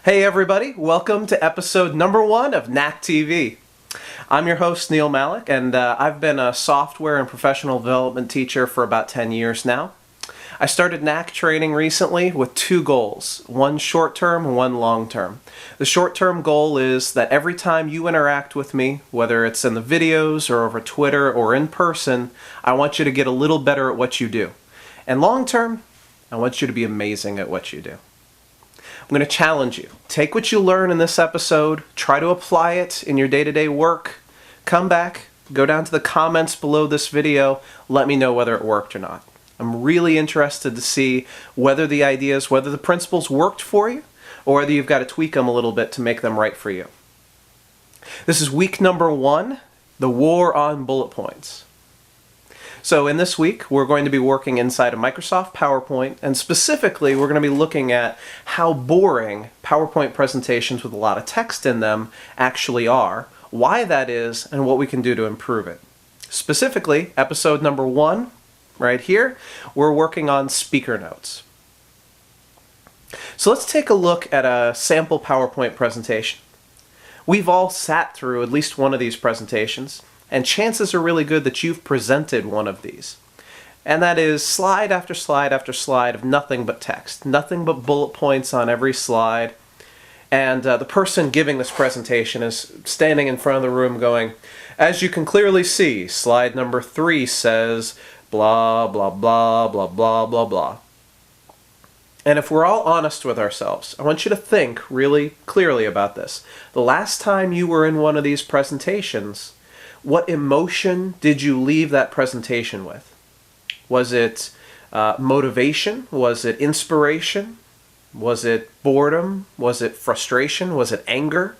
Hey everybody, welcome to episode number 1 of Knack TV. I'm your host Neil Malek, and I've been a software and professional development teacher for about 10 years now. I started Knack training recently with 2 goals, one short-term and one long-term. The short-term goal is that every time you interact with me, whether it's in the videos or over Twitter or in person, I want you to get a little better at what you do. And long-term, I want you to be amazing at what you do. I'm going to challenge you. Take what you learn in this episode, try to apply it in your day-to-day work, come back, go down to the comments below this video, let me know whether it worked or not. I'm really interested to see whether the ideas, whether the principles worked for you, or whether you've got to tweak them a little bit to make them right for you. This is week number 1, the war on bullet points. So in this week, we're going to be working inside of Microsoft PowerPoint, and specifically, we're going to be looking at how boring PowerPoint presentations with a lot of text in them actually are, why that is, and what we can do to improve it. Specifically, episode number 1, right here, we're working on speaker notes. So let's take a look at a sample PowerPoint presentation. We've all sat through at least one of these presentations, and chances are really good that you've presented one of these. And that is slide after slide after slide of nothing but text, nothing but bullet points on every slide. And the person giving this presentation is standing in front of the room going, as you can clearly see, slide number 3 says blah, blah, blah, blah, blah, blah, blah. And if we're all honest with ourselves, I want you to think really clearly about this. The last time you were in one of these presentations, what emotion did you leave that presentation with? Was it motivation? Was it inspiration? Was it boredom? Was it frustration? Was it anger?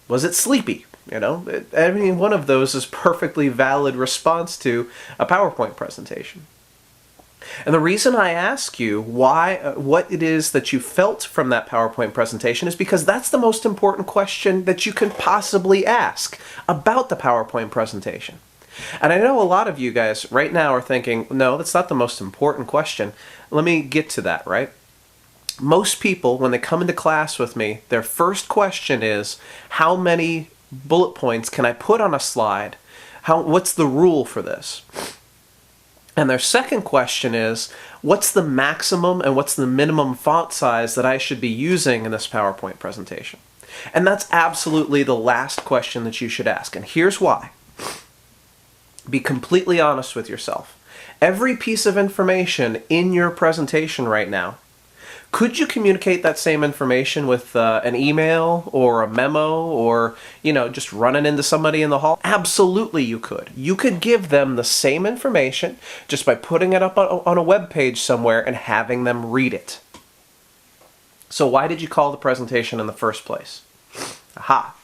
Was it sleepy? I mean, one of those is perfectly valid response to a PowerPoint presentation. And the reason I ask you what it is that you felt from that PowerPoint presentation is because that's the most important question that you can possibly ask about the PowerPoint presentation. And I know a lot of you guys right now are thinking, no, that's not the most important question. Let me get to that, right? Most people, when they come into class with me, their first question is, how many bullet points can I put on a slide? What's the rule for this? And their second question is, what's the maximum and what's the minimum font size that I should be using in this PowerPoint presentation? And that's absolutely the last question that you should ask. And here's why. Be completely honest with yourself. Every piece of information in your presentation right now, could you communicate that same information with an email or a memo or, just running into somebody in the hall? Absolutely you could. You could give them the same information just by putting it up on a web page somewhere and having them read it. So why did you call the presentation in the first place? Aha.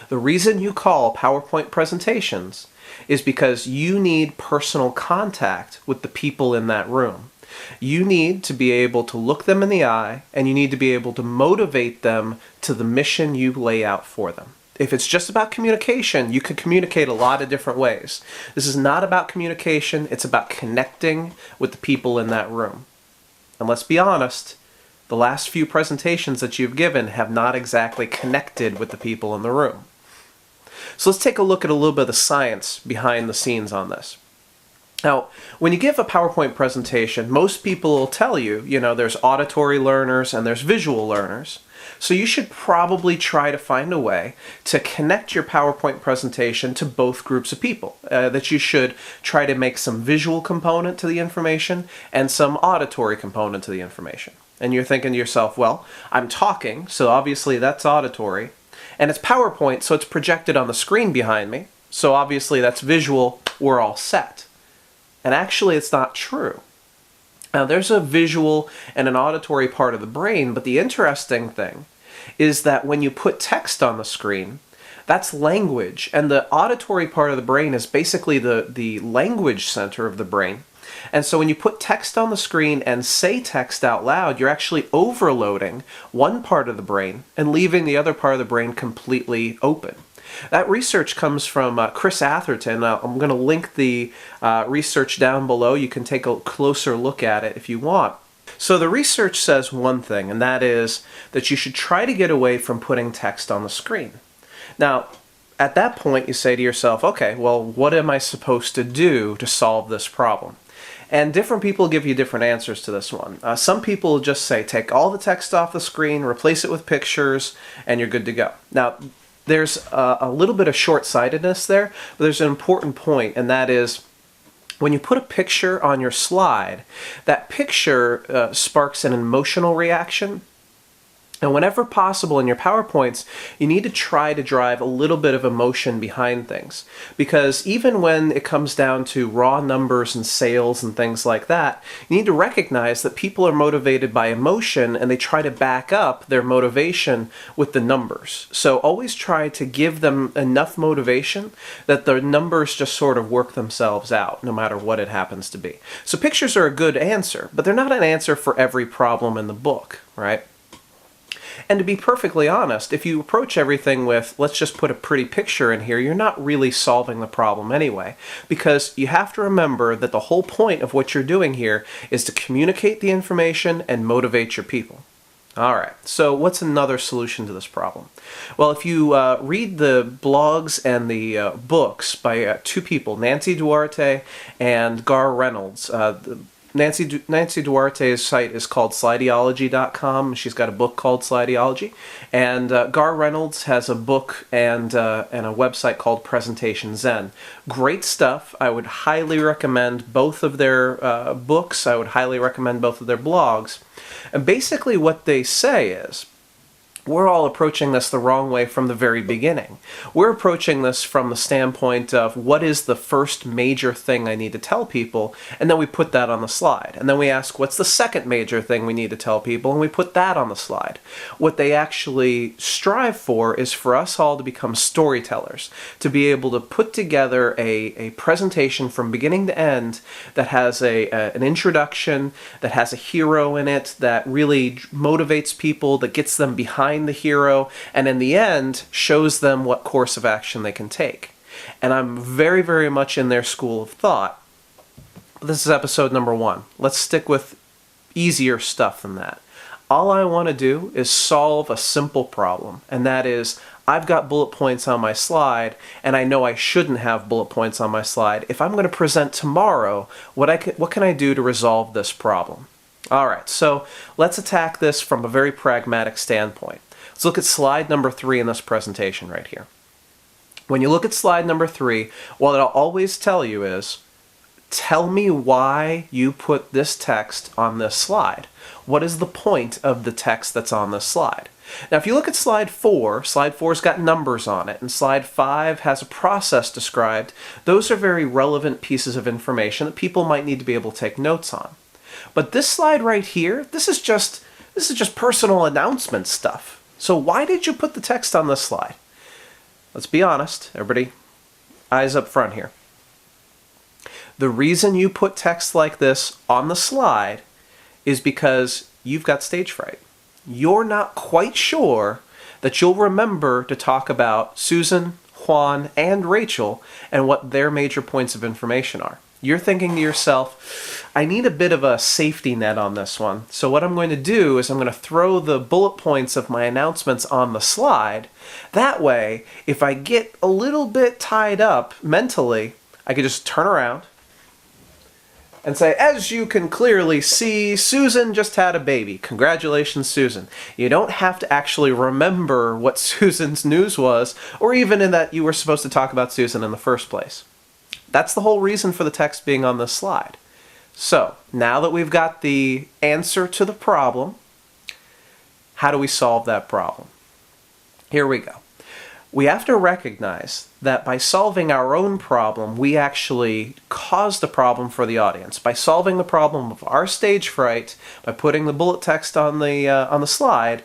The reason you call PowerPoint presentations is because you need personal contact with the people in that room. You need to be able to look them in the eye, and you need to be able to motivate them to the mission you lay out for them. If it's just about communication, you could communicate a lot of different ways. This is not about communication, it's about connecting with the people in that room. And let's be honest, the last few presentations that you've given have not exactly connected with the people in the room. So let's take a look at a little bit of the science behind the scenes on this. Now, when you give a PowerPoint presentation, most people will tell you, there's auditory learners and there's visual learners. So you should probably try to find a way to connect your PowerPoint presentation to both groups of people. That you should try to make some visual component to the information and some auditory component to the information. And you're thinking to yourself, well, I'm talking, so obviously that's auditory. And it's PowerPoint, so it's projected on the screen behind me. So obviously that's visual, we're all set. And actually, it's not true. Now, there's a visual and an auditory part of the brain, but the interesting thing is that when you put text on the screen, that's language, and the auditory part of the brain is basically the language center of the brain. And so when you put text on the screen and say text out loud, you're actually overloading one part of the brain and leaving the other part of the brain completely open. That research comes from Chris Atherton. I'm going to link the research down below. You can take a closer look at it if you want. So the research says one thing, and that is that you should try to get away from putting text on the screen. Now, at that point, you say to yourself, okay, well, what am I supposed to do to solve this problem? And different people give you different answers to this one. Some people just say, take all the text off the screen, replace it with pictures, and you're good to go. Now, there's a little bit of short-sightedness there, but there's an important point, and that is, when you put a picture on your slide, that picture sparks an emotional reaction. And whenever possible in your PowerPoints, you need to try to drive a little bit of emotion behind things. Because even when it comes down to raw numbers and sales and things like that, you need to recognize that people are motivated by emotion and they try to back up their motivation with the numbers. So always try to give them enough motivation that the numbers just sort of work themselves out, no matter what it happens to be. So pictures are a good answer, but they're not an answer for every problem in the book, right? And to be perfectly honest, if you approach everything with, let's just put a pretty picture in here, you're not really solving the problem anyway. Because you have to remember that the whole point of what you're doing here is to communicate the information and motivate your people. Alright, so what's another solution to this problem? Well, if you read the blogs and the books by two people, Nancy Duarte and Gar Reynolds, Nancy Duarte's site is called Slideology.com. She's got a book called Slideology. And Gar Reynolds has a book and a website called Presentation Zen. Great stuff. I would highly recommend both of their books. I would highly recommend both of their blogs. And basically what they say is, we're all approaching this the wrong way from the very beginning. We're approaching this from the standpoint of what is the first major thing I need to tell people, and then we put that on the slide. And then we ask, what's the second major thing we need to tell people, and we put that on the slide. What they actually strive for is for us all to become storytellers, to be able to put together a presentation from beginning to end that has an introduction, that has a hero in it, that really motivates people, that gets them behind the hero, and in the end shows them what course of action they can take. And I'm very, very much in their school of thought. This is episode number 1. Let's stick with easier stuff than that. All I want to do is solve a simple problem, and that is, I've got bullet points on my slide, and I know I shouldn't have bullet points on my slide. If I'm going to present tomorrow, what can I do to resolve this problem? Alright, so let's attack this from a very pragmatic standpoint. Let's look at slide number 3 in this presentation right here. When you look at slide number 3, what I'll always tell you is, tell me why you put this text on this slide. What is the point of the text that's on this slide? Now if you look at slide 4's got numbers on it, and slide 5 has a process described. Those are very relevant pieces of information that people might need to be able to take notes on. But this slide right here, this is just personal announcement stuff. So why did you put the text on this slide? Let's be honest, everybody, eyes up front here. The reason you put text like this on the slide is because you've got stage fright. You're not quite sure that you'll remember to talk about Susan, Juan, and Rachel and what their major points of information are. You're thinking to yourself, I need a bit of a safety net on this one. So what I'm going to do is I'm going to throw the bullet points of my announcements on the slide. That way, if I get a little bit tied up mentally, I can just turn around and say, as you can clearly see, Susan just had a baby. Congratulations, Susan. You don't have to actually remember what Susan's news was, or even in that you were supposed to talk about Susan in the first place. That's the whole reason for the text being on this slide. So, now that we've got the answer to the problem, how do we solve that problem? Here we go. We have to recognize that by solving our own problem, we actually cause the problem for the audience. By solving the problem of our stage fright, by putting the bullet text on the slide,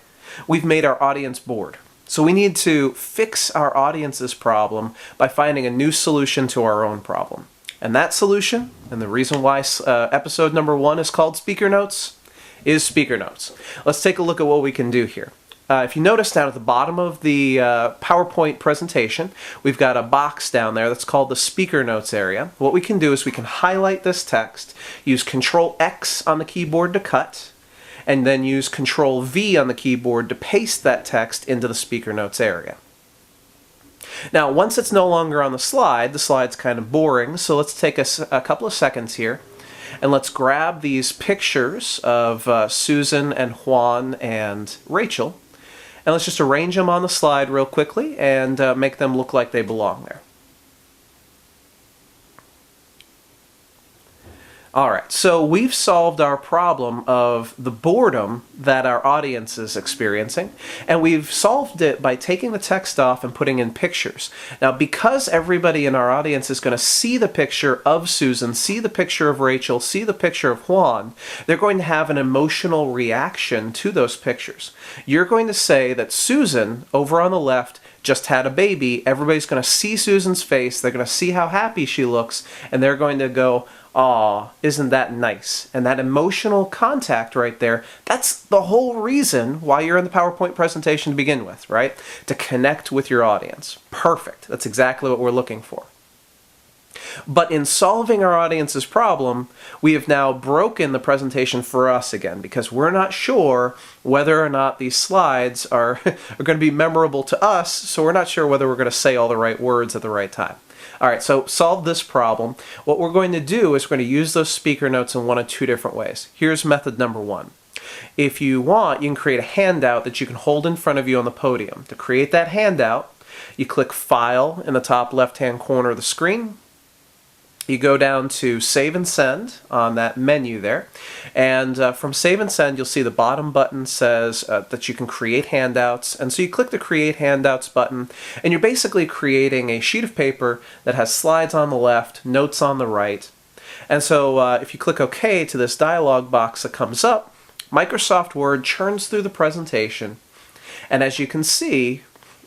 we've made our audience bored. So we need to fix our audience's problem by finding a new solution to our own problem. And that solution, and the reason why episode number 1 is called Speaker Notes, is Speaker Notes. Let's take a look at what we can do here. If you notice down at the bottom of the PowerPoint presentation, we've got a box down there that's called the Speaker Notes area. What we can do is we can highlight this text, use Control X on the keyboard to cut, and then use Control V on the keyboard to paste that text into the speaker notes area. Now, once it's no longer on the slide's kind of boring, so let's take a couple of seconds here, and let's grab these pictures of Susan and Juan and Rachel, and let's just arrange them on the slide real quickly and make them look like they belong there. Alright, so we've solved our problem of the boredom that our audience is experiencing, and we've solved it by taking the text off and putting in pictures. Now, because everybody in our audience is going to see the picture of Susan, see the picture of Rachel, see the picture of Juan, they're going to have an emotional reaction to those pictures. You're going to say that Susan, over on the left, just had a baby. Everybody's going to see Susan's face, they're going to see how happy she looks, and they're going to go, "Aw, isn't that nice?" And that emotional contact right there, that's the whole reason why you're in the PowerPoint presentation to begin with, right? To connect with your audience. Perfect. That's exactly what we're looking for. But in solving our audience's problem, we have now broken the presentation for us again, because we're not sure whether or not these slides are going to be memorable to us, so we're not sure whether we're going to say all the right words at the right time. Alright, so solve this problem. What we're going to do is we're going to use those speaker notes in one of two different ways. Here's method number one. If you want, you can create a handout that you can hold in front of you on the podium. To create that handout, you click File in the top left-hand corner of the screen. You go down to Save and Send on that menu there, and from Save and Send you'll see the bottom button says that you can create handouts, and so you click the Create Handouts button, and you're basically creating a sheet of paper that has slides on the left, notes on the right. And so if you click OK to this dialog box that comes up, Microsoft Word churns through the presentation, and as you can see,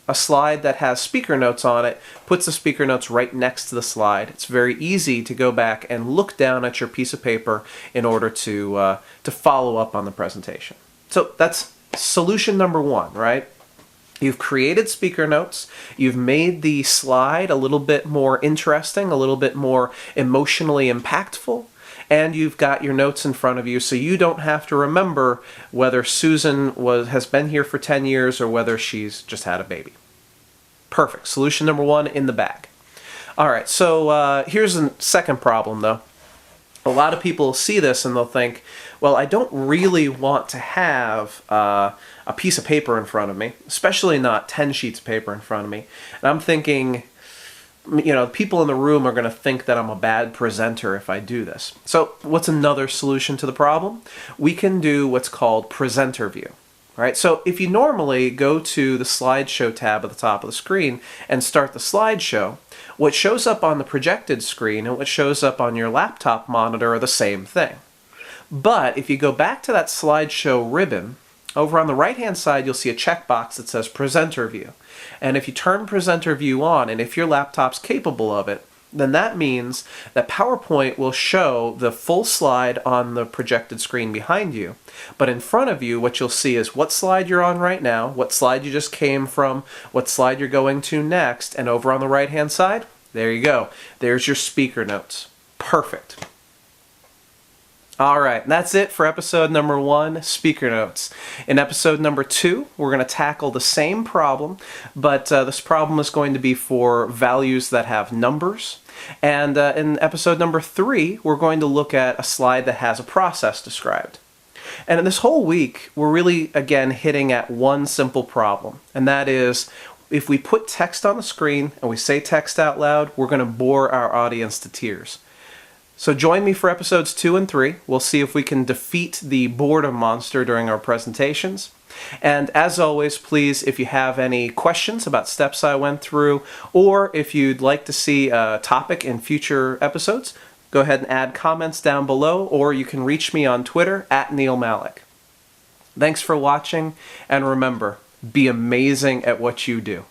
a slide that has speaker notes on it puts the speaker notes right next to the slide. It's very easy to go back and look down at your piece of paper in order to follow up on the presentation. So that's solution number one, right? You've created speaker notes, you've made the slide a little bit more interesting, a little bit more emotionally impactful, and you've got your notes in front of you, so you don't have to remember whether Susan has been here for 10 years or whether she's just had a baby. Perfect. Solution number one in the bag. Alright, so here's a second problem though. A lot of people see this and they'll think, well, I don't really want to have a piece of paper in front of me, especially not 10 sheets of paper in front of me. And I'm thinking, you know, people in the room are going to think that I'm a bad presenter if I do this. So what's another solution to the problem? We can do what's called presenter view. Right? So if you normally go to the slideshow tab at the top of the screen and start the slideshow, what shows up on the projected screen and what shows up on your laptop monitor are the same thing. But if you go back to that slideshow ribbon, over on the right-hand side you'll see a checkbox that says presenter view. And if you turn presenter view on, and if your laptop's capable of it, then that means that PowerPoint will show the full slide on the projected screen behind you. But in front of you, what you'll see is what slide you're on right now, what slide you just came from, what slide you're going to next, and over on the right-hand side, there you go. There's your speaker notes. Perfect. Alright, that's it for episode number 1, speaker notes. In episode number 2, we're going to tackle the same problem, but this problem is going to be for values that have numbers. And in episode number 3, we're going to look at a slide that has a process described. And in this whole week, we're really, again, hitting at one simple problem, and that is, if we put text on the screen and we say text out loud, we're going to bore our audience to tears. So join me for episodes 2 and 3. We'll see if we can defeat the boredom monster during our presentations. And as always, please, if you have any questions about steps I went through, or if you'd like to see a topic in future episodes, go ahead and add comments down below, or you can reach me on Twitter @NeilMalek. Thanks for watching, and remember, be amazing at what you do.